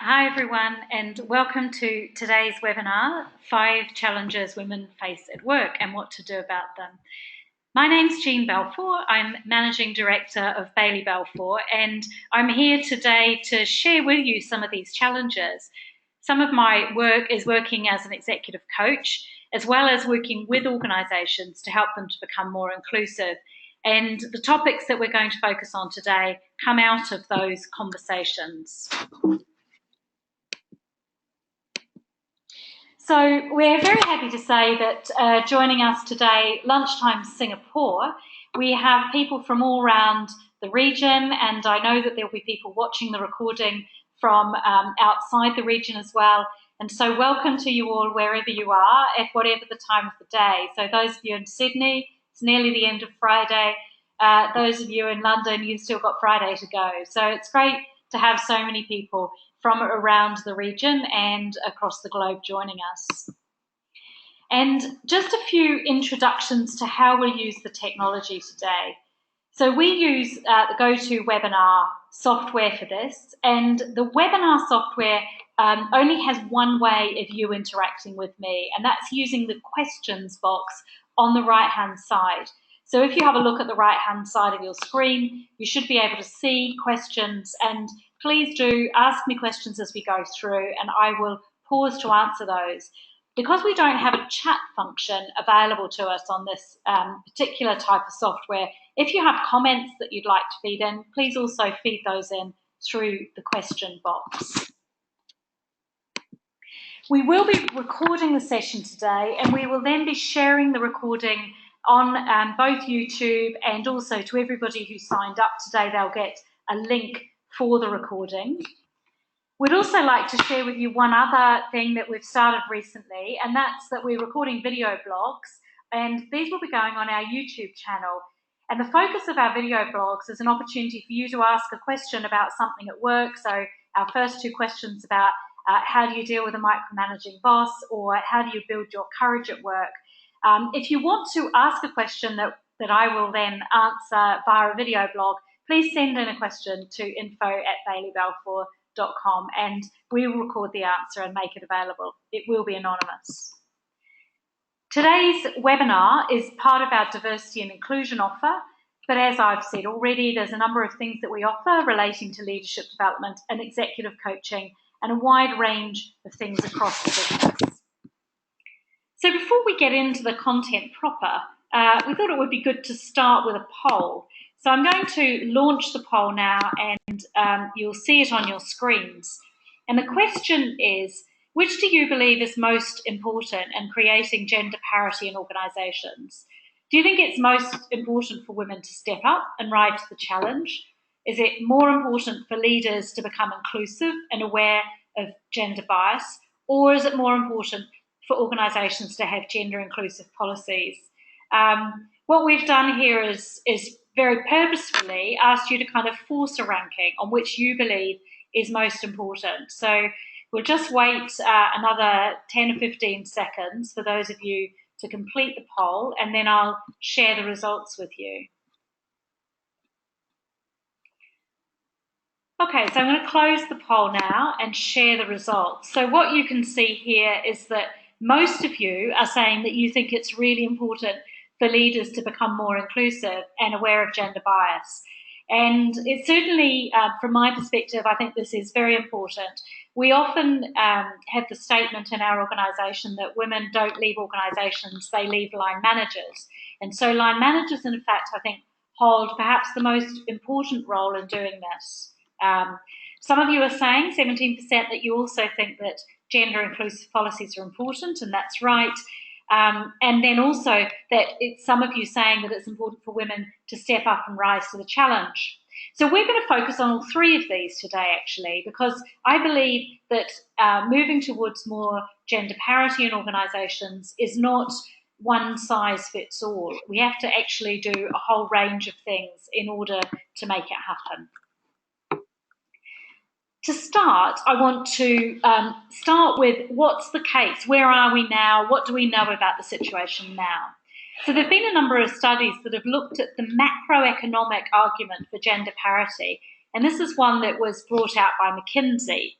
Hi everyone, and welcome to today's webinar, 5 Challenges Women Face at Work and What to Do About Them. My name's Jean Balfour. I'm Managing Director of Bailey Balfour, and I'm here today to share with you some of these challenges. Some of my work is working as an executive coach, as well as working with organisations to help them to become more inclusive. And the topics that we're going to focus on today come out of those conversations. So we're very happy to say that joining us today, Lunchtime Singapore, we have people from all around the region, and I know that there'll be people watching the recording from outside the region as well. And so welcome to you all wherever you are at whatever the time of the day. So those of you in Sydney, it's nearly the end of Friday. Those of you in London, you've still got Friday to go. So it's great to have so many people from around the region and across the globe joining us. And just a few introductions to how we'll use the technology today. So we use the GoToWebinar software for this, and the webinar software only has one way of you interacting with me, and that's using the questions box on the right-hand side. So if you have a look at the right-hand side of your screen, you should be able to see questions, and please do ask me questions as we go through, and I will pause to answer those. Because we don't have a chat function available to us on this particular type of software, if you have comments that you'd like to feed in, please also feed those in through the question box. We will be recording the session today, and we will then be sharing the recording on both YouTube and also to everybody who signed up today. They'll get a link for the recording. We'd also like to share with you one other thing that we've started recently, and that's that we're recording video blogs, and these will be going on our YouTube channel. And the focus of our video blogs is an opportunity for you to ask a question about something at work. So our first 2 questions about how do you deal with a micromanaging boss, or how do you build your courage at work. If you want to ask a question that I will then answer via a video blog, please send in a question to info@baileybalfour.com, and we will record the answer and make it available. It will be anonymous. Today's webinar is part of our diversity and inclusion offer, but as I've said already, there's a number of things that we offer relating to leadership development and executive coaching and a wide range of things across the business. So before we get into the content proper, we thought it would be good to start with a poll. So I'm going to launch the poll now, and you'll see it on your screens. And the question is, which do you believe is most important in creating gender parity in organisations? Do you think it's most important for women to step up and rise to the challenge? Is it more important for leaders to become inclusive and aware of gender bias? Or is it more important for organisations to have gender inclusive policies? What we've done here is very purposefully asked you to kind of force a ranking on which you believe is most important. So we'll just wait another 10 or 15 seconds for those of you to complete the poll, and then I'll share the results with you. Okay, so I'm going to close the poll now and share the results. So what you can see here is that most of you are saying that you think it's really important for leaders to become more inclusive and aware of gender bias. And it's certainly, from my perspective, I think this is very important. We often have the statement in our organisation that women don't leave organisations, they leave line managers. And so line managers, in fact, I think, hold perhaps the most important role in doing this. Some of you are saying, 17%, that you also think that gender inclusive policies are important, and that's right. And then also that it's some of you saying that it's important for women to step up and rise to the challenge. So we're going to focus on all 3 of these today, actually, because I believe that moving towards more gender parity in organisations is not one size fits all. We have to actually do a whole range of things in order to make it happen. To start, I want to start with what's the case? Where are we now? What do we know about the situation now? So there have been a number of studies that have looked at the macroeconomic argument for gender parity, and this is one that was brought out by McKinsey.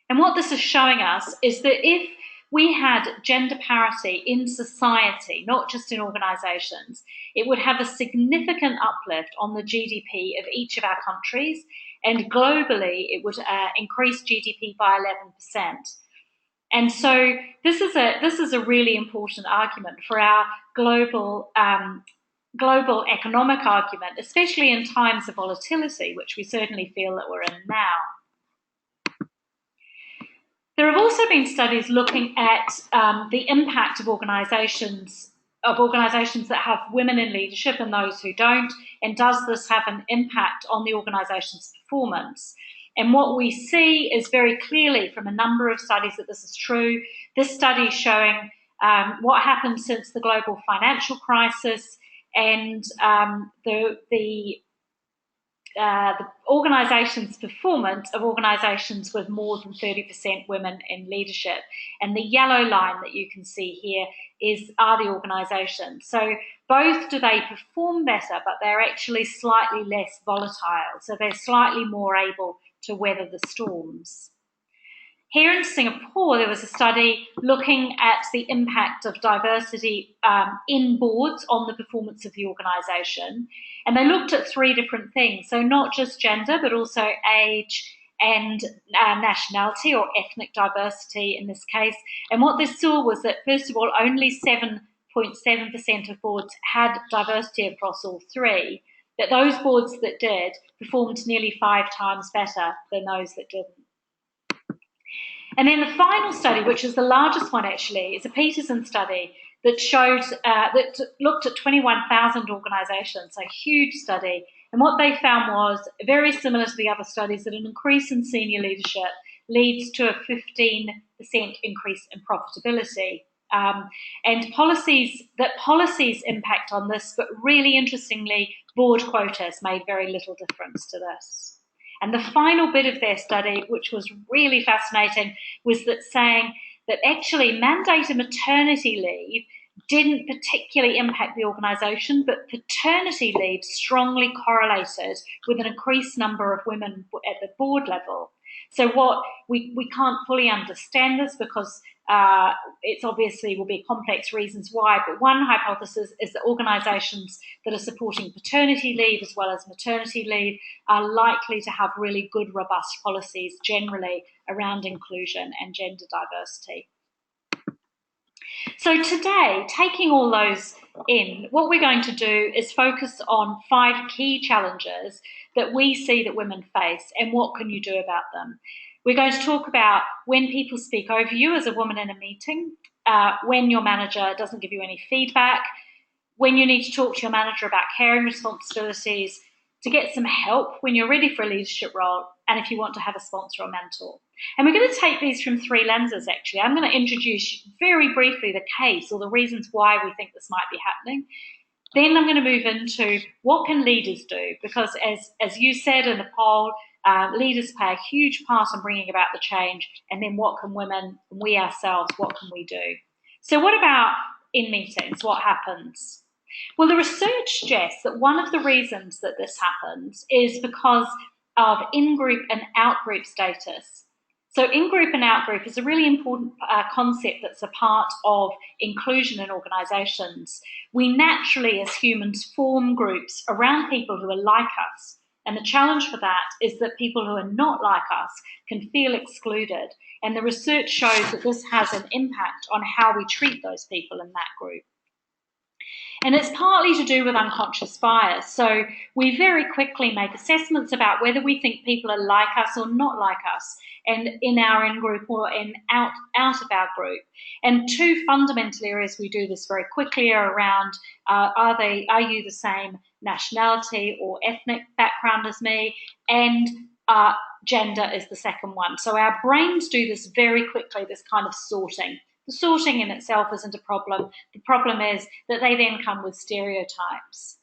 And what this is showing us is that if we had gender parity in society, not just in organisations, it would have a significant uplift on the GDP of each of our countries, and globally it would increase GDP by 11%. And so this is a really important argument for our global economic argument, especially in times of volatility, which we certainly feel that we're in now. There have also been studies looking at the impact of organisations that have women in leadership and those who don't, and does this have an impact on the organisation's performance? And what we see is very clearly from a number of studies that this is true. This study is showing what happened since the global financial crisis, and the organisations' performance of organisations with more than 30% women in leadership. And the yellow line that you can see here are the organisations. So both do they perform better, but they're actually slightly less volatile. So they're slightly more able to weather the storms. Here in Singapore, there was a study looking at the impact of diversity in boards on the performance of the organisation. And they looked at 3 different things. So not just gender, but also age and nationality or ethnic diversity in this case. And what they saw was that, first of all, only 7.7% of boards had diversity across all 3. That those boards that did performed nearly 5 times better than those that didn't. And then the final study, which is the largest one actually, is a Peterson study that showed that looked at 21,000 organisations, a huge study. And what they found was very similar to the other studies, that an increase in senior leadership leads to a 15% increase in profitability. And policies impact on this, but really interestingly, board quotas made very little difference to this. And the final bit of their study, which was really fascinating, was that saying that actually mandated maternity leave didn't particularly impact the organisation, but paternity leave strongly correlated with an increased number of women at the board level. So what we can't fully understand this because it's obviously will be complex reasons why, but one hypothesis is that organisations that are supporting paternity leave as well as maternity leave are likely to have really good, robust policies generally around inclusion and gender diversity. So today, taking all those in, what we're going to do is focus on 5 key challenges that we see that women face and what can you do about them. We're going to talk about when people speak over you as a woman in a meeting, when your manager doesn't give you any feedback, when you need to talk to your manager about caring responsibilities, to get some help when you're ready for a leadership role, and if you want to have a sponsor or mentor. And we're going to take these from 3 lenses, actually. I'm going to introduce very briefly the case or the reasons why we think this might be happening. Then I'm going to move into what can leaders do, because as you said in the poll, leaders play a huge part in bringing about the change, and then what can women, we ourselves, what can we do? So what about in meetings? What happens? Well, the research suggests that one of the reasons that this happens is because of in-group and out-group status. So in-group and out-group is a really important concept that's a part of inclusion in organisations. We naturally, as humans, form groups around people who are like us. And the challenge for that is that people who are not like us can feel excluded. And the research shows that this has an impact on how we treat those people in that group. And it's partly to do with unconscious bias. So we very quickly make assessments about whether we think people are like us or not like us, and in our in-group or out of our group. And 2 fundamental areas we do this very quickly are around, are you the same nationality or ethnic background as me? And gender is the second one. So our brains do this very quickly, this kind of sorting. The sorting in itself isn't a problem. The problem is that they then come with stereotypes.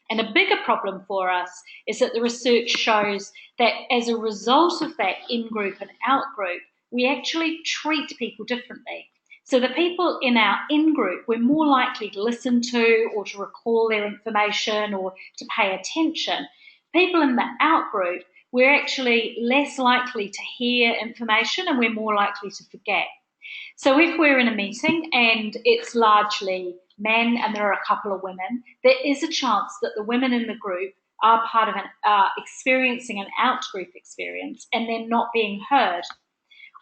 And a bigger problem for us is that the research shows that as a result of that in-group and out-group, we actually treat people differently. So the people in our in-group, we're more likely to listen to or to recall their information or to pay attention. People in the out-group, we're actually less likely to hear information and we're more likely to forget. So if we're in a meeting and it's largely men and there are a couple of women, there is a chance that the women in the group are part of experiencing an out-group experience and they're not being heard.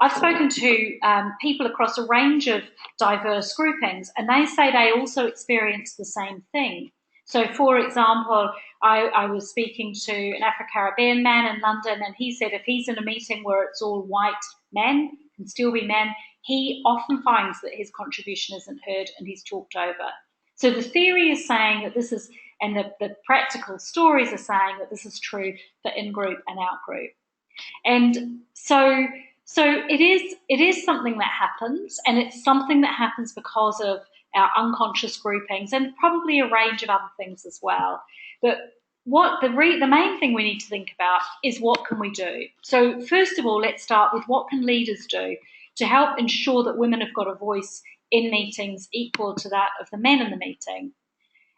I've spoken to people across a range of diverse groupings, and they say they also experience the same thing. So, for example, I was speaking to an Afro-Caribbean man in London, and he said if he's in a meeting where it's all white men, can still be men, he often finds that his contribution isn't heard and he's talked over. So the theory is saying that this is, and the practical stories are saying that this is true for in-group and out-group. And so it is something that happens, and it's something that happens because of our unconscious groupings and probably a range of other things as well. But what the main thing we need to think about is what can we do? So first of all, let's start with what can leaders do to help ensure that women have got a voice in meetings equal to that of the men in the meeting.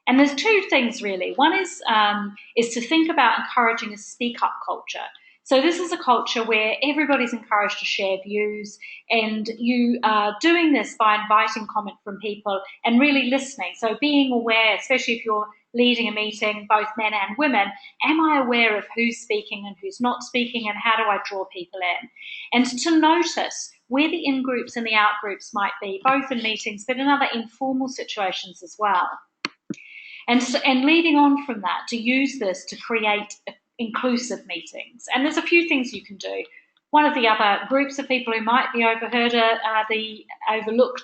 And there's two things really. One is to think about encouraging a speak-up culture. So this is a culture where everybody's encouraged to share views, and you are doing this by inviting comment from people and really listening. So being aware, especially if you're leading a meeting, both men and women, am I aware of who's speaking and who's not speaking, and how do I draw people in? And to notice where the in-groups and the out-groups might be, both in meetings but in other informal situations as well. And leading on from that, to use this to create inclusive meetings. And there's a few things you can do. One of the other groups of people who might be overlooked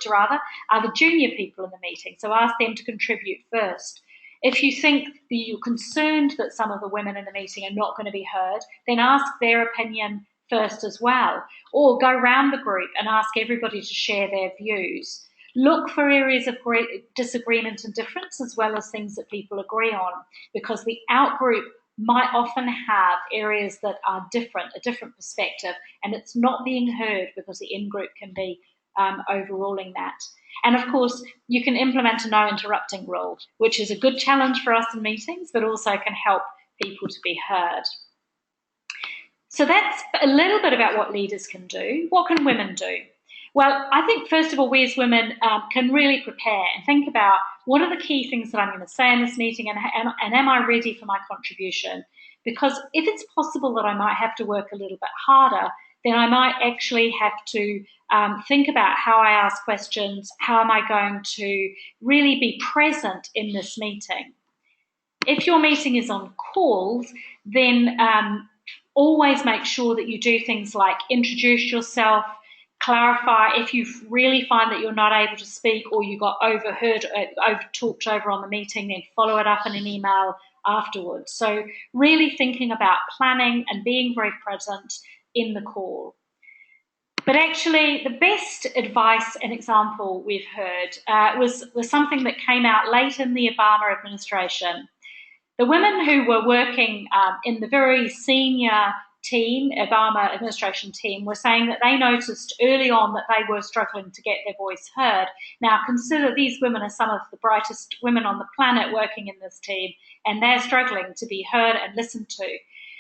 are the junior people in the meeting. So ask them to contribute first. If you think that you're concerned that some of the women in the meeting are not going to be heard, then ask their opinion first as well. Or go around the group and ask everybody to share their views. Look for areas of great disagreement and difference, as well as things that people agree on, because the out-group might often have areas that are different, a different perspective, and it's not being heard because the in-group can be overruling that. And of course, you can implement a no interrupting rule, which is a good challenge for us in meetings, but also can help people to be heard. So that's a little bit about what leaders can do. What can women do? Well, I think, first of all, we as women can really prepare and think about what are the key things that I'm going to say in this meeting, and am I ready for my contribution? Because if it's possible that I might have to work a little bit harder, then I might actually have to think about how I ask questions, how am I going to really be present in this meeting. If your meeting is on calls, then always make sure that you do things like introduce yourself, clarify if you really find that you're not able to speak or you got talked over on the meeting, then follow it up in an email afterwards. So really thinking about planning and being very present in the call. But actually, the best advice and example we've heard was something that came out late in the Obama administration. The women who were working in the very senior team, Obama administration team, were saying that they noticed early on that they were struggling to get their voice heard. Now, consider these women are some of the brightest women on the planet working in this team, and they're struggling to be heard and listened to.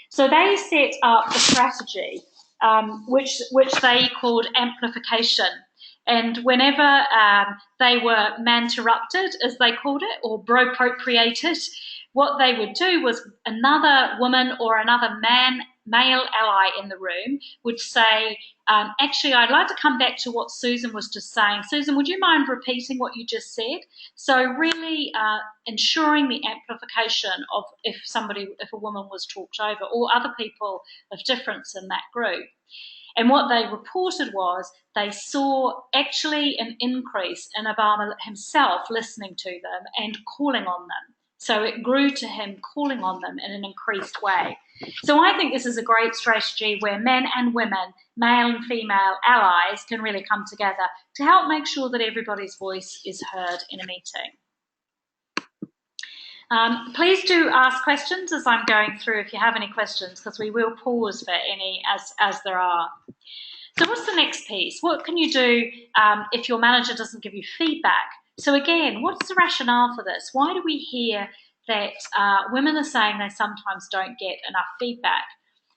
So they set up a strategy which they called amplification. And whenever they were man-interrupted, as they called it, or bro-appropriated, what they would do was another woman or another male ally in the room would say, actually, I'd like to come back to what Susan was just saying. Susan, would you mind repeating what you just said? So really ensuring the amplification of if a woman was talked over or other people of difference in that group. And what they reported was they saw actually an increase in Obama himself listening to them and calling on them. So it grew to him calling on them in an increased way. So I think this is a great strategy where men and women, male and female allies can really come together to help make sure that everybody's voice is heard in a meeting. Please do ask questions as I'm going through if you have any questions, because we will pause for any as there are. So what's the next piece? What can you do if your manager doesn't give you feedback? So again, what's the rationale for this? Why do we hear that women are saying they sometimes don't get enough feedback?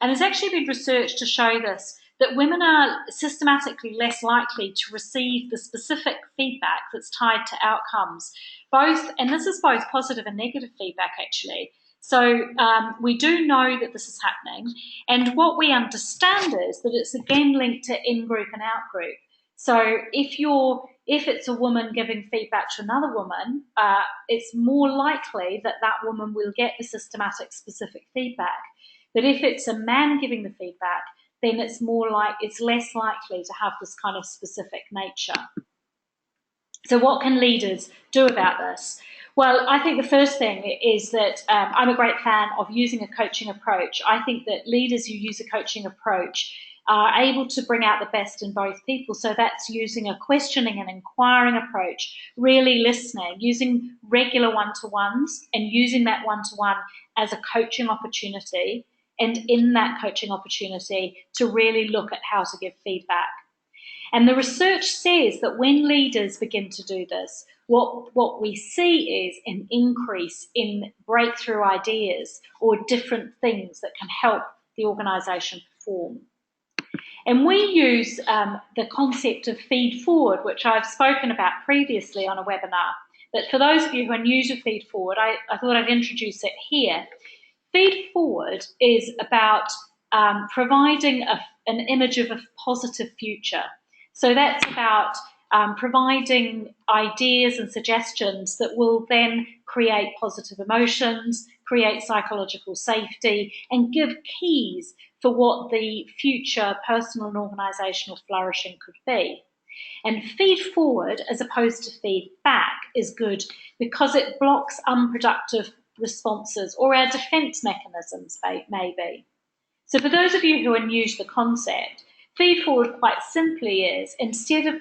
And there's actually been research to show this, that women are systematically less likely to receive the specific feedback that's tied to outcomes, both, and this is both positive and negative feedback actually. So we do know that this is happening, and what we understand is that it's again linked to in-group and out-group. So if it's a woman giving feedback to another woman, it's more likely that that woman will get the systematic specific feedback. But if it's a man giving the feedback, then it's less likely to have this kind of specific nature. So what can leaders do about this? Well, I think the first thing is that I'm a great fan of using a coaching approach. I think that leaders who use a coaching approach are able to bring out the best in both people. So that's using a questioning and inquiring approach, really listening, using regular one-to-ones and using that one-to-one as a coaching opportunity, and in that coaching opportunity to really look at how to give feedback. And the research says that when leaders begin to do this, what we see is an increase in breakthrough ideas or different things that can help the organisation perform. And we use the concept of feed forward, which I've spoken about previously on a webinar. But for those of you who are new to feed forward, I thought I'd introduce it here. Feed forward is about providing an image of a positive future. So that's about providing ideas and suggestions that will then create positive emotions, create psychological safety, and give keys for what the future personal and organisational flourishing could be. And feed forward, as opposed to feed back, is good because it blocks unproductive responses or our defence mechanisms, maybe. So for those of you who are new to the concept, feed forward quite simply is, instead of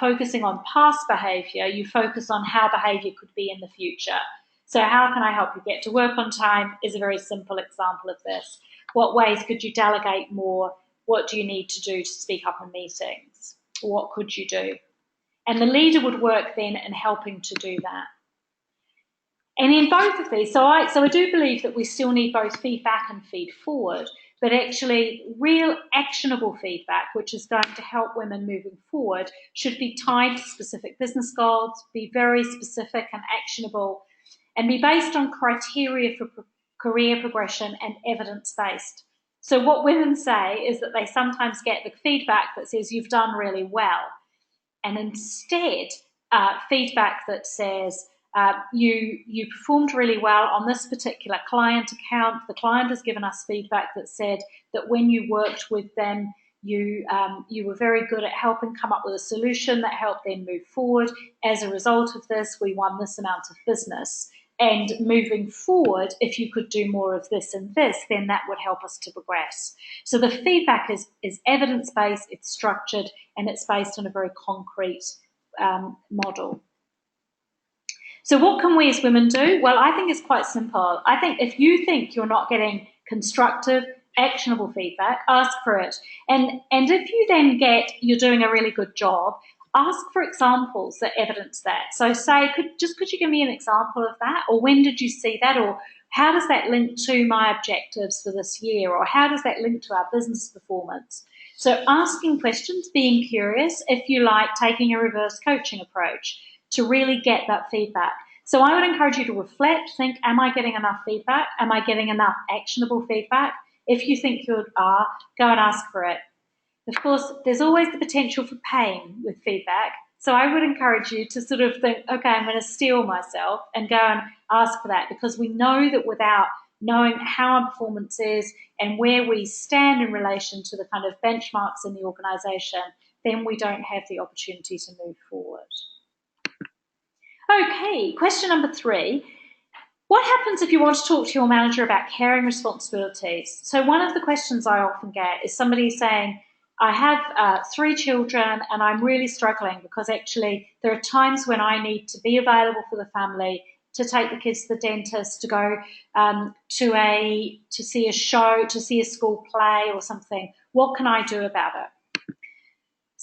focusing on past behaviour, you focus on how behaviour could be in the future. So how can I help you get to work on time is a very simple example of this. What ways could you delegate more? What do you need to do to speak up in meetings? What could you do? And the leader would work then in helping to do that. And in both of these, so I do believe that we still need both feedback and feed forward, but actually real actionable feedback, which is going to help women moving forward, should be tied to specific business goals, be very specific and actionable, and be based on criteria for career progression and evidence-based. So what women say is that they sometimes get the feedback that says you've done really well, and instead feedback that says you performed really well on this particular client account. The client has given us feedback that said that when you worked with them, you were very good at helping come up with a solution that helped them move forward. As a result of this, we won this amount of business. And moving forward, if you could do more of this and this, then that would help us to progress. So the feedback is evidence-based, it's structured, and it's based on a very concrete model. So what can we as women do? Well, I think it's quite simple. I think if you think you're not getting constructive, actionable feedback, ask for it. And if you then get you're doing a really good job, ask for examples that evidence that. So say, could you give me an example of that? Or when did you see that? Or how does that link to my objectives for this year? Or how does that link to our business performance? So asking questions, being curious, if you like, taking a reverse coaching approach to really get that feedback. So I would encourage you to reflect, think, am I getting enough feedback? Am I getting enough actionable feedback? If you think you are, go and ask for it. Of course, there's always the potential for pain with feedback. So I would encourage you to sort of think, okay, I'm going to steel myself and go and ask for that, because we know that without knowing how our performance is and where we stand in relation to the kind of benchmarks in the organisation, then we don't have the opportunity to move forward. Okay, question number 3. What happens if you want to talk to your manager about caring responsibilities? So one of the questions I often get is somebody saying, I have 3 children and I'm really struggling because actually there are times when I need to be available for the family, to take the kids to the dentist, to go to see a show, to see a school play or something. What can I do about it?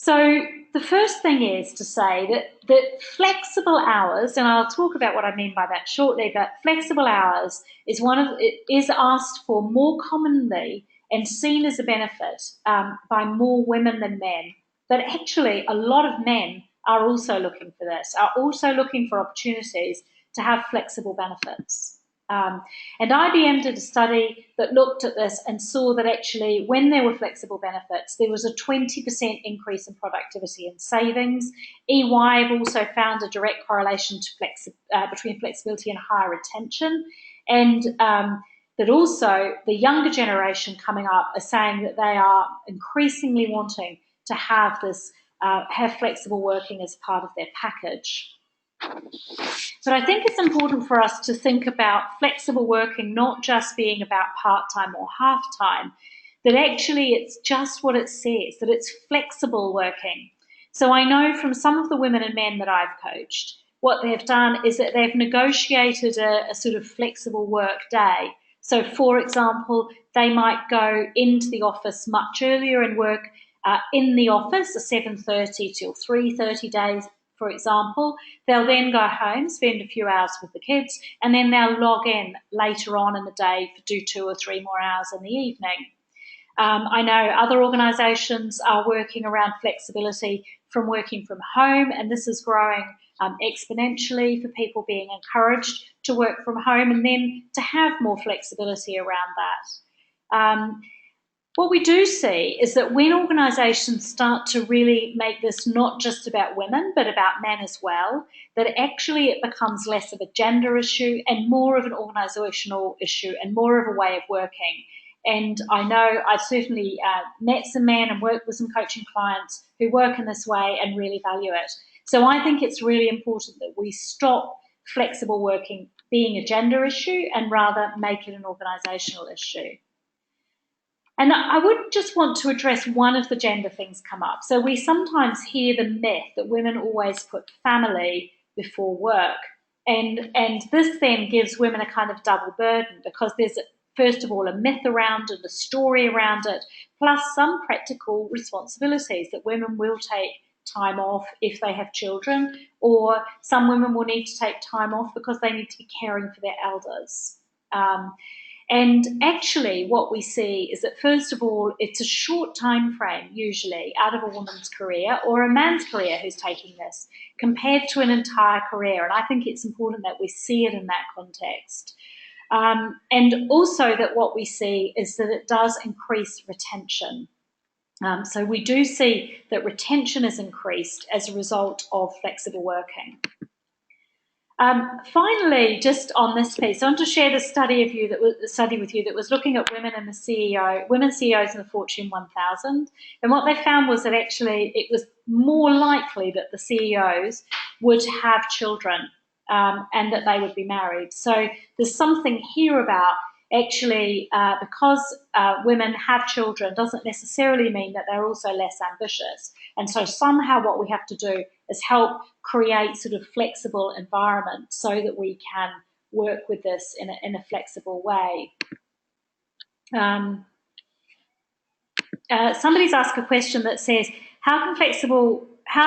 So the first thing is to say that flexible hours, and I'll talk about what I mean by that shortly, but flexible hours is asked for more commonly and seen as a benefit by more women than men. But actually, a lot of men are also looking for this, are also looking for opportunities to have flexible benefits. Um, and IBM did a study that looked at this and saw that actually, when there were flexible benefits, there was a 20% increase in productivity and savings. EY have also found a direct correlation to between flexibility and higher retention. And that also the younger generation coming up are saying that they are increasingly wanting to have this, have flexible working as part of their package. But I think it's important for us to think about flexible working not just being about part-time or half-time, that actually it's just what it says, that it's flexible working. So I know from some of the women and men that I've coached, what they've done is that they've negotiated a sort of flexible work day. So, for example, they might go into the office much earlier and work in the office, a 7:30 till 3:30 days, for example. They'll then go home, spend a few hours with the kids, and then they'll log in later on in the day to do 2 or 3 more hours in the evening. I know other organisations are working around flexibility from working from home, and this is growing exponentially for people being encouraged to work from home and then to have more flexibility around that. What we do see is that when organisations start to really make this not just about women, but about men as well, that actually it becomes less of a gender issue and more of an organisational issue and more of a way of working. And I know I've certainly met some men and worked with some coaching clients who work in this way and really value it. So I think it's really important that we stop flexible working being a gender issue and rather make it an organisational issue. And I would just want to address one of the gender things come up. So we sometimes hear the myth that women always put family before work. And this then gives women a kind of double burden because there's, first of all, a myth around it, a story around it, plus some practical responsibilities that women will take time off if they have children, or some women will need to take time off because they need to be caring for their elders. And actually what we see is that, first of all, it's a short time frame, usually, out of a woman's career or a man's career who's taking this, compared to an entire career. And I think it's important that we see it in that context. And also that what we see is that it does increase retention. So we do see that retention is increased as a result of flexible working. Finally, just on this piece, I want to share the study with you that was looking at women CEOs in the Fortune 1000. And what they found was that actually it was more likely that the CEOs would have children and that they would be married. So there's something here about actually because women have children doesn't necessarily mean that they're also less ambitious. And so somehow what we have to do is help create sort of flexible environment so that we can work with this in a flexible way. Somebody's asked a question that says, how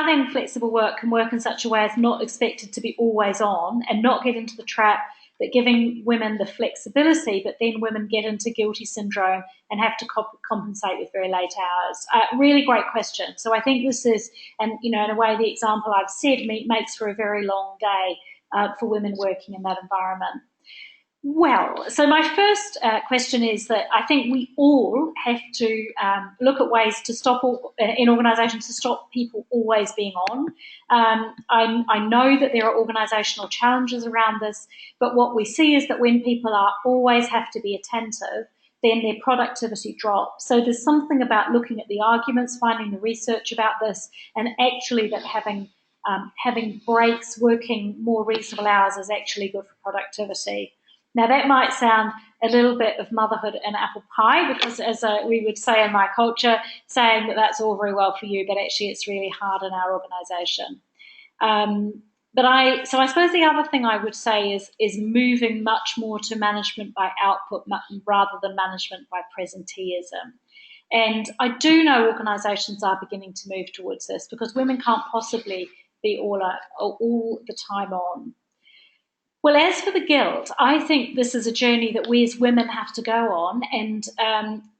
then flexible work can work in such a way as not expected to be always on and not get into the trap that giving women the flexibility, but then women get into guilty syndrome and have to compensate with very late hours? Really great question. So I think this is, and in a way, the example I've said makes for a very long day for women working in that environment. Well, so my first question is that I think we all have to look at ways to stop, in organisations, to stop people always being on. I know that there are organisational challenges around this, but what we see is that when people always have to be attentive, then their productivity drops. So there's something about looking at the arguments, finding the research about this, and actually that having breaks, working more reasonable hours is actually good for productivity. Now, that might sound a little bit of motherhood and apple pie because, as we would say in my culture, saying that that's all very well for you, but actually it's really hard in our organisation. So I suppose the other thing I would say is moving much more to management by output rather than management by presenteeism. And I do know organisations are beginning to move towards this because women can't possibly be all the time on. Well, as for the guilt, I think this is a journey that we as women have to go on, and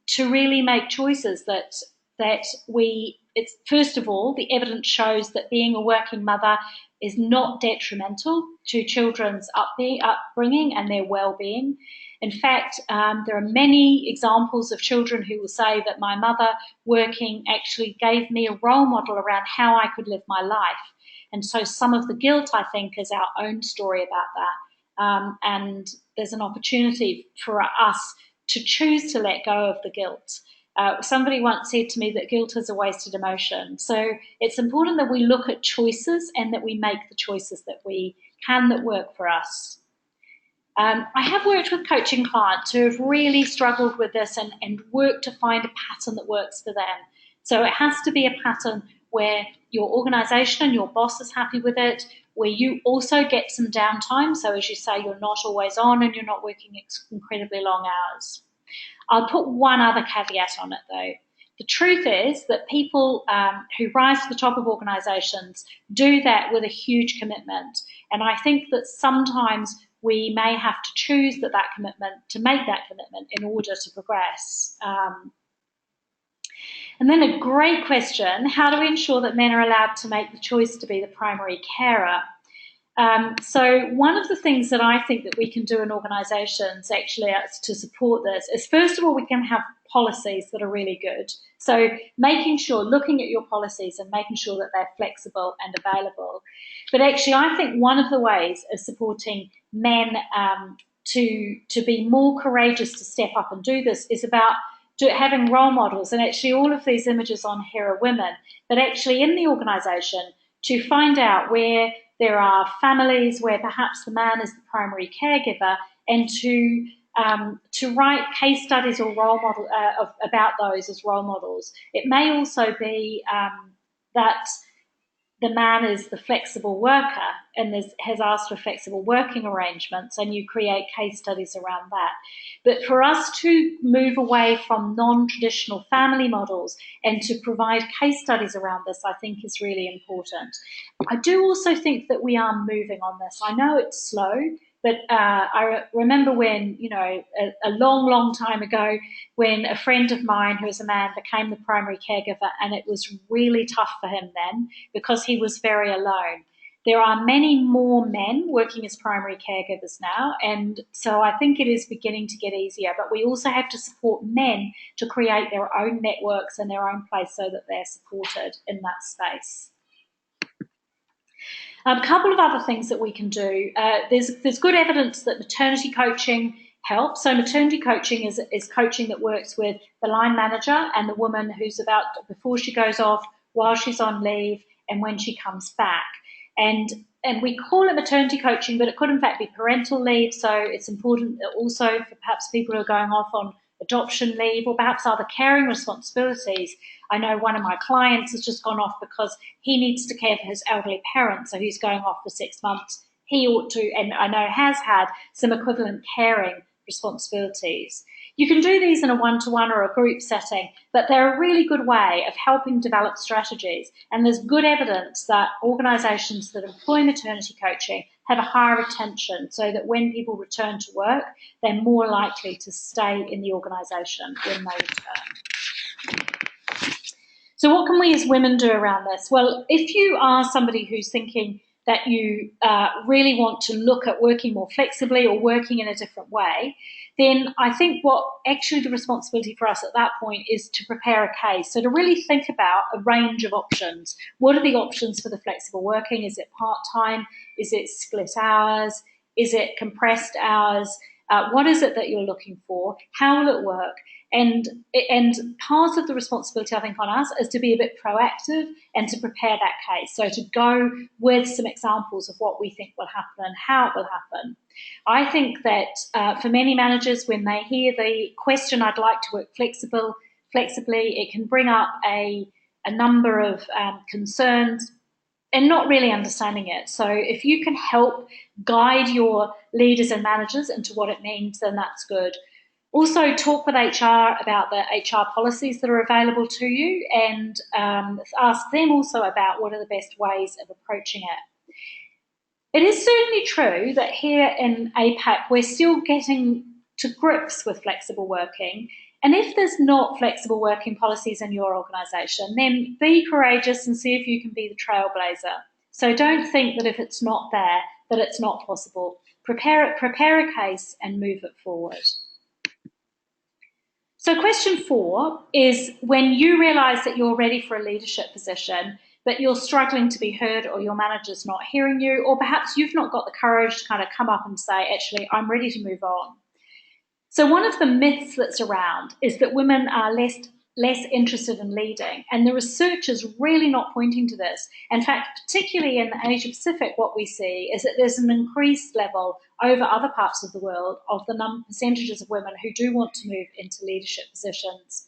to really make choices that we. It's first of all, the evidence shows that being a working mother is not detrimental to children's upbringing and their well-being. In fact, there are many examples of children who will say that my mother working actually gave me a role model around how I could live my life. And so some of the guilt, I think, is our own story about that. And there's an opportunity for us to choose to let go of the guilt. Somebody once said to me that guilt is a wasted emotion. So it's important that we look at choices and that we make the choices that we can that work for us. I have worked with coaching clients who have really struggled with this and worked to find a pattern that works for them. So it has to be a pattern where your organisation and your boss is happy with it, where you also get some downtime. So as you say, you're not always on and you're not working incredibly long hours. I'll put one other caveat on it though. The truth is that people who rise to the top of organisations do that with a huge commitment. And I think that sometimes we may have to choose to make that commitment in order to progress. And then a great question, how do we ensure that men are allowed to make the choice to be the primary carer? So one of the things that I think that we can do in organisations actually to support this is, first of all, we can have policies that are really good. So making sure, looking at your policies and making sure that they're flexible and available. But actually, I think one of the ways of supporting men to be more courageous to step up and do this is about having role models. And actually, all of these images on here are women, but actually in the organisation to find out where there are families where perhaps the man is the primary caregiver, and to write case studies or role model about those as role models. It may also be that the man is the flexible worker and has asked for flexible working arrangements, and you create case studies around that. But for us to move away from non-traditional family models and to provide case studies around this, I think is really important. I do also think that we are moving on this. I know it's slow, but I remember when, a long, long time ago, when a friend of mine who was a man became the primary caregiver, and it was really tough for him then because he was very alone. There are many more men working as primary caregivers now, and so I think it is beginning to get easier, but we also have to support men to create their own networks and their own place so that they're supported in that space. A couple of other things that we can do. There's good evidence that maternity coaching helps. So maternity coaching is coaching that works with the line manager and the woman who's before she goes off, while she's on leave, and when she comes back. And we call it maternity coaching, but it could in fact be parental leave. So it's important also for perhaps people who are going off on adoption leave or perhaps other caring responsibilities. I know one of my clients has just gone off because he needs to care for his elderly parents, so he's going off for 6 months. He ought to, and I know has had, some equivalent caring responsibilities. You can do these in a one-to-one or a group setting, but they're a really good way of helping develop strategies. And there's good evidence that organisations that employ maternity coaching have a higher retention, so that when people return to work, they're more likely to stay in the organisation when they return. So what can we as women do around this? Well, if you are somebody who's thinking that you really want to look at working more flexibly or working in a different way, then I think what actually the responsibility for us at that point is to prepare a case. So to really think about a range of options. What are the options for the flexible working? Is it part-time? Is it split hours? Is it compressed hours? What is it that you're looking for? How will it work? And part of the responsibility, I think, on us is to be a bit proactive and to prepare that case. So to go with some examples of what we think will happen and how it will happen. I think that for many managers, when they hear the question, I'd like to work flexibly, it can bring up a number of concerns and not really understanding it. So if you can help guide your leaders and managers into what it means, then that's good. Also, talk with HR about the HR policies that are available to you, and ask them also about what are the best ways of approaching it. It is certainly true that here in APAC, we're still getting to grips with flexible working. And if there's not flexible working policies in your organisation, then be courageous and see if you can be the trailblazer. So don't think that if it's not there, that it's not possible. Prepare a case and move it forward. So question 4 is when you realise that you're ready for a leadership position, but you're struggling to be heard or your manager's not hearing you, or perhaps you've not got the courage to kind of come up and say, actually, I'm ready to move on. So one of the myths that's around is that women are less interested in leading, and the research is really not pointing to this. In fact, particularly in Asia Pacific, what we see is that there's an increased level over other parts of the world of the percentages of women who do want to move into leadership positions.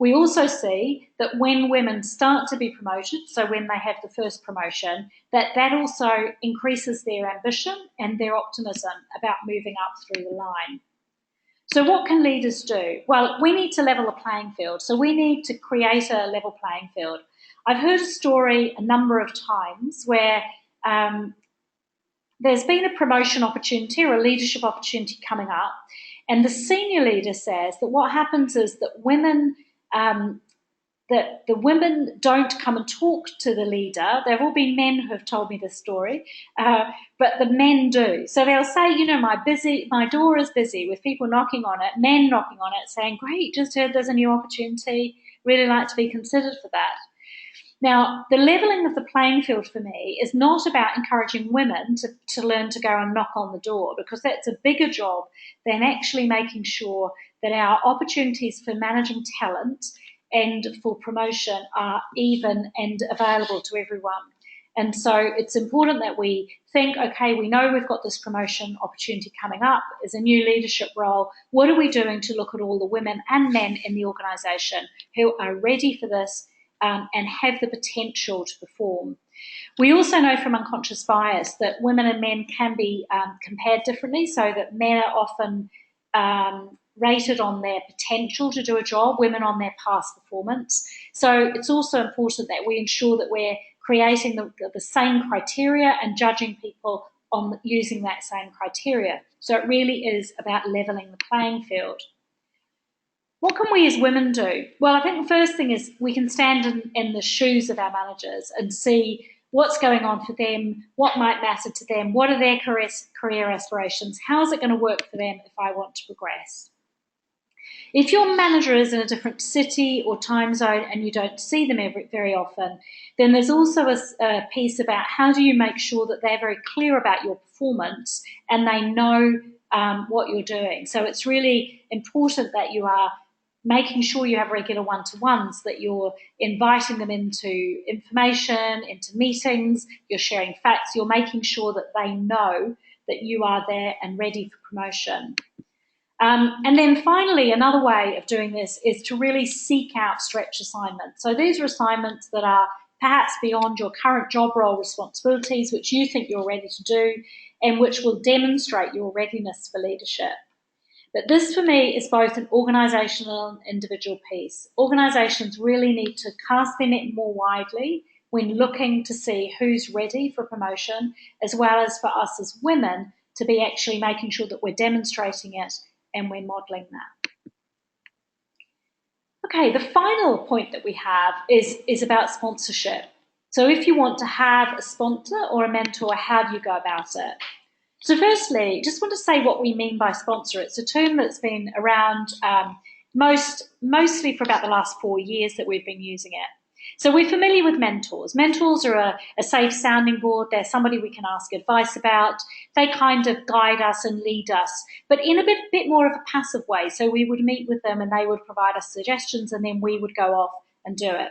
We also see that when women start to be promoted, so when they have the first promotion, that also increases their ambition and their optimism about moving up through the line. So what can leaders do? Well, we need to level the playing field. So we need to create a level playing field. I've heard a story a number of times where there's been a promotion opportunity or a leadership opportunity coming up, and the senior leader says that what happens is that women the women don't come and talk to the leader. There have all been men who have told me this story, but the men do. So they'll say, my door is busy with people knocking on it, men knocking on it, saying, great, just heard there's a new opportunity, really like to be considered for that. Now, the levelling of the playing field for me is not about encouraging women to learn to go and knock on the door, because that's a bigger job than actually making sure that our opportunities for managing talent and for promotion are even and available to everyone. And so it's important that we think, okay, we know we've got this promotion opportunity coming up as a new leadership role. What are we doing to look at all the women and men in the organisation who are ready for this and have the potential to perform? We also know from unconscious bias that women and men can be compared differently, so that men are often rated on their potential to do a job, women on their past performance. So it's also important that we ensure that we're creating the same criteria and judging people on using that same criteria. So it really is about levelling the playing field. What can we as women do? Well, I think the first thing is we can stand in the shoes of our managers and see what's going on for them, what might matter to them, what are their career aspirations, how is it going to work for them if I want to progress. If your manager is in a different city or time zone and you don't see them very often, then there's also a piece about how do you make sure that they're very clear about your performance and they know what you're doing. So it's really important that you are making sure you have regular one-to-ones, that you're inviting them into information, into meetings, you're sharing facts, you're making sure that they know that you are there and ready for promotion. And then finally, another way of doing this is to really seek out stretch assignments. So these are assignments that are perhaps beyond your current job role responsibilities, which you think you're ready to do, and which will demonstrate your readiness for leadership. But this, for me, is both an organisational and individual piece. Organisations really need to cast their net more widely when looking to see who's ready for promotion, as well as for us as women to be actually making sure that we're demonstrating it and we're modelling that. Okay, the final point that we have is about sponsorship. So if you want to have a sponsor or a mentor, how do you go about it? So firstly, just want to say what we mean by sponsor. It's a term that's been around mostly for about the last 4 years that we've been using it. So we're familiar with mentors. Mentors are a safe sounding board. They're somebody we can ask advice about. They kind of guide us and lead us, but in a bit more of a passive way. So we would meet with them and they would provide us suggestions and then we would go off and do it.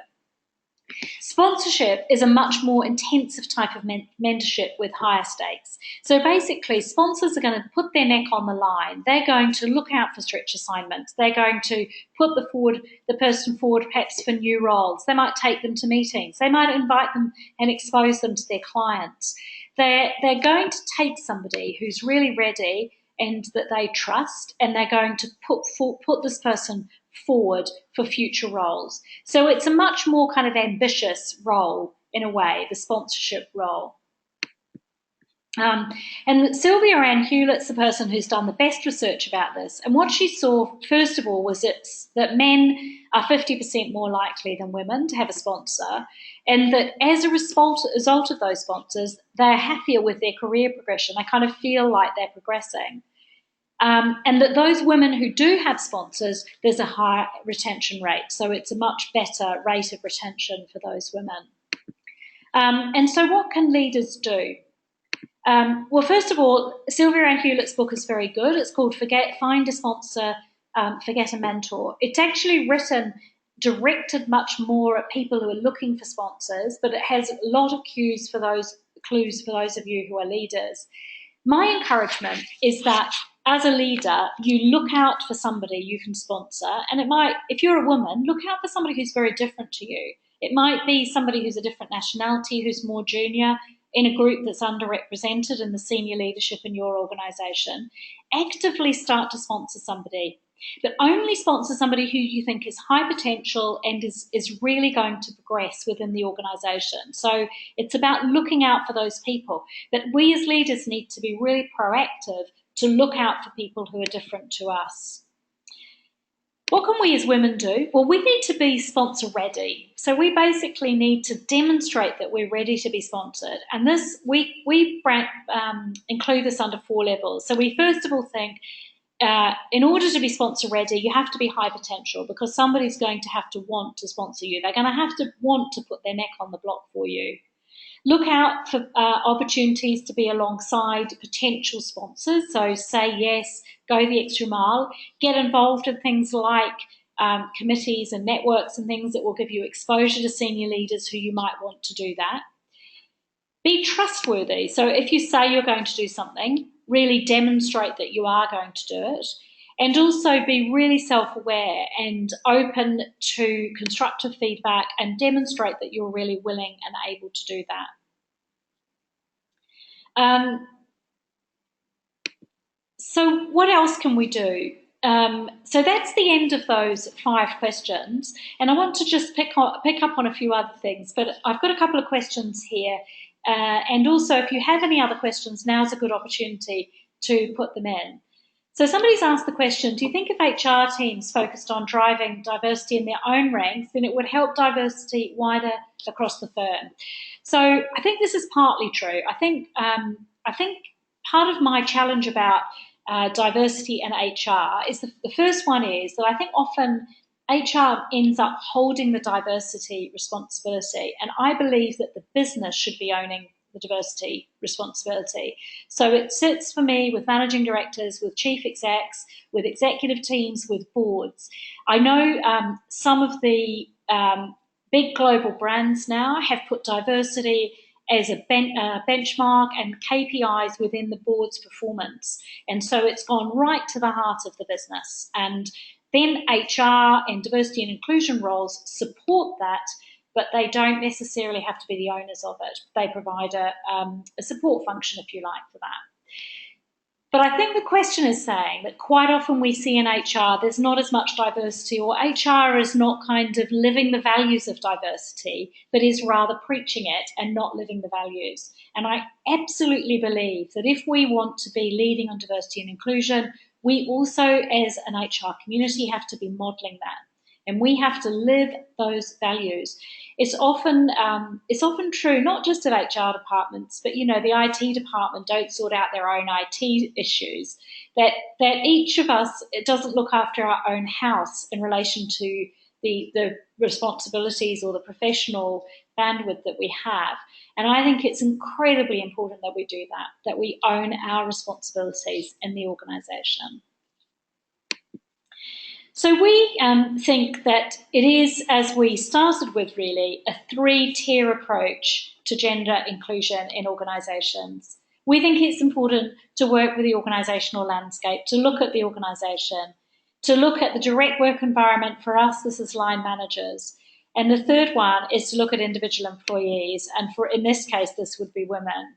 Sponsorship is a much more intensive type of mentorship with higher stakes. So basically, sponsors are going to put their neck on the line. They're going to look out for stretch assignments. They're going to put the person forward perhaps for new roles. They might take them to meetings. They might invite them and expose them to their clients. They're going to take somebody who's really ready and that they trust, and they're going to put this person forward for future roles. So it's a much more kind of ambitious role in a way, the sponsorship role. And Sylvia Ann Hewlett's the person who's done the best research about this. And what she saw, first of all, was that men are 50% more likely than women to have a sponsor, and that as a result of those sponsors, they're happier with their career progression. They kind of feel like they're progressing. And that those women who do have sponsors, there's a higher retention rate. So it's a much better rate of retention for those women. And so what can leaders do? Well, first of all, Sylvia Ann Hewlett's book is very good. It's called Find a Sponsor, Forget a Mentor. It's actually directed much more at people who are looking for sponsors, but it has a lot of clues for those of you who are leaders. My encouragement is that as a leader, you look out for somebody you can sponsor, and it might, if you're a woman, look out for somebody who's very different to you. It might be somebody who's a different nationality, who's more junior, in a group that's underrepresented in the senior leadership in your organisation. Actively start to sponsor somebody, but only sponsor somebody who you think is high potential and is really going to progress within the organisation. So it's about looking out for those people. But we as leaders need to be really proactive to look out for people who are different to us. What can we as women do? Well, we need to be sponsor ready. So we basically need to demonstrate that we're ready to be sponsored. And this we include this under 4 levels. So we first of all think, in order to be sponsor ready, you have to be high potential, because somebody's going to have to want to sponsor you. They're going to have to want to put their neck on the block for you. Look out for opportunities to be alongside potential sponsors. So say yes, go the extra mile, get involved in things like committees and networks and things that will give you exposure to senior leaders who you might want to do that. Be trustworthy. So if you say you're going to do something, really demonstrate that you are going to do it. And also be really self-aware and open to constructive feedback, and demonstrate that you're really willing and able to do that. So what else can we do? So that's the end of those 5 questions. And I want to just pick up on a few other things, but I've got a couple of questions here. And also, if you have any other questions, now's a good opportunity to put them in. So somebody's asked the question, do you think if HR teams focused on driving diversity in their own ranks, then it would help diversity wider across the firm? So I think this is partly true. I think part of my challenge about diversity and HR is the first one is that I think often HR ends up holding the diversity responsibility, and I believe that the business should be owning the diversity responsibility. So it sits for me with managing directors, with chief execs, with executive teams, with boards. I know some of the big global brands now have put diversity as a benchmark and KPIs within the board's performance. And so it's gone right to the heart of the business. And then HR and diversity and inclusion roles support that, but they don't necessarily have to be the owners of it. They provide a support function, if you like, for that. But I think the question is saying that quite often we see in HR there's not as much diversity, or HR is not kind of living the values of diversity, but is rather preaching it and not living the values. And I absolutely believe that if we want to be leading on diversity and inclusion, we also as an HR community have to be modelling that. And we have to live those values. It's often true, not just at HR departments, but the IT department don't sort out their own IT issues. That each of us doesn't look after our own house in relation to the responsibilities or the professional bandwidth that we have. And I think it's incredibly important that we do that we own our responsibilities in the organisation. So we think that it is, as we started with really, a 3-tier approach to gender inclusion in organisations. We think it's important to work with the organisational landscape, to look at the organisation, to look at the direct work environment. For us, this is line managers. And the third one is to look at individual employees, and in this case, this would be women.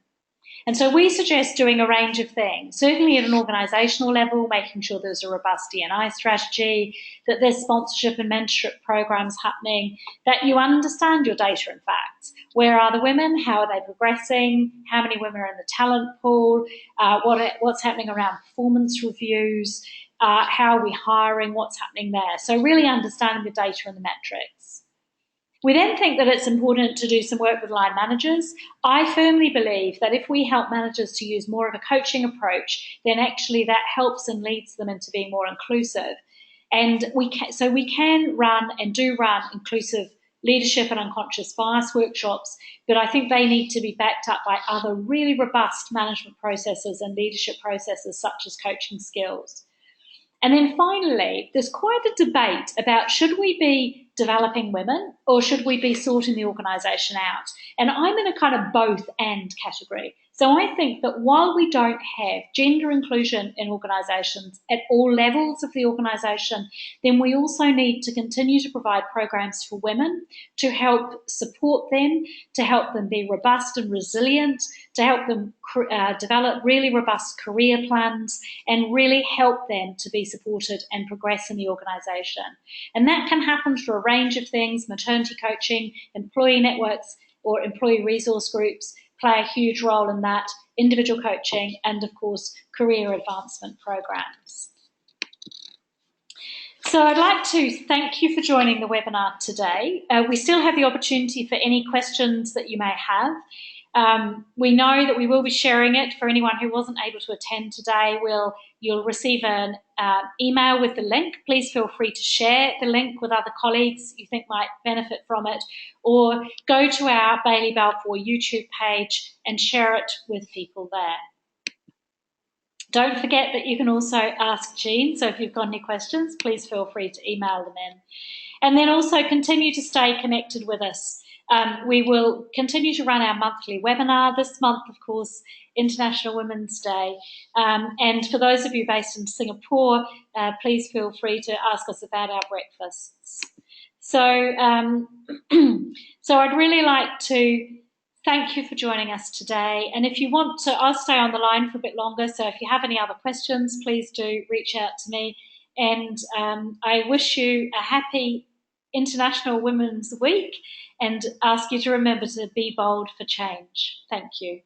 And so we suggest doing a range of things, certainly at an organisational level, making sure there's a robust D&I strategy, that there's sponsorship and mentorship programs happening, that you understand your data and facts. Where are the women? How are they progressing? How many women are in the talent pool? What's happening around performance reviews? How are we hiring? What's happening there? So really understanding the data and the metrics. We then think that it's important to do some work with line managers. I firmly believe that if we help managers to use more of a coaching approach, then actually that helps and leads them into being more inclusive. And we can run and do run inclusive leadership and unconscious bias workshops, but I think they need to be backed up by other really robust management processes and leadership processes such as coaching skills. And then finally, there's quite a debate about should we be developing women or should we be sorting the organisation out? And I'm in a kind of both and category. So I think that while we don't have gender inclusion in organisations at all levels of the organisation, then we also need to continue to provide programs for women to help support them, to help them be robust and resilient, to help them develop really robust career plans and really help them to be supported and progress in the organisation. And that can happen through a range of things: maternity coaching, employee networks or employee resource groups play a huge role in that, individual coaching, and of course, career advancement programs. So I'd like to thank you for joining the webinar today. We still have the opportunity for any questions that you may have. We know that we will be sharing it for anyone who wasn't able to attend today. You'll receive an email with the link. Please feel free to share the link with other colleagues you think might benefit from it, or go to our Bailey Balfour YouTube page and share it with people there. Don't forget that you can also ask Jean, so if you've got any questions, please feel free to email them in. And then also continue to stay connected with us. We will continue to run our monthly webinar. This month, of course, International Women's Day. And for those of you based in Singapore, please feel free to ask us about our breakfasts. So, so I'd really like to thank you for joining us today. And if you want to, I'll stay on the line for a bit longer. So if you have any other questions, please do reach out to me. And I wish you a happy International Women's Week and ask you to remember to be bold for change. Thank you.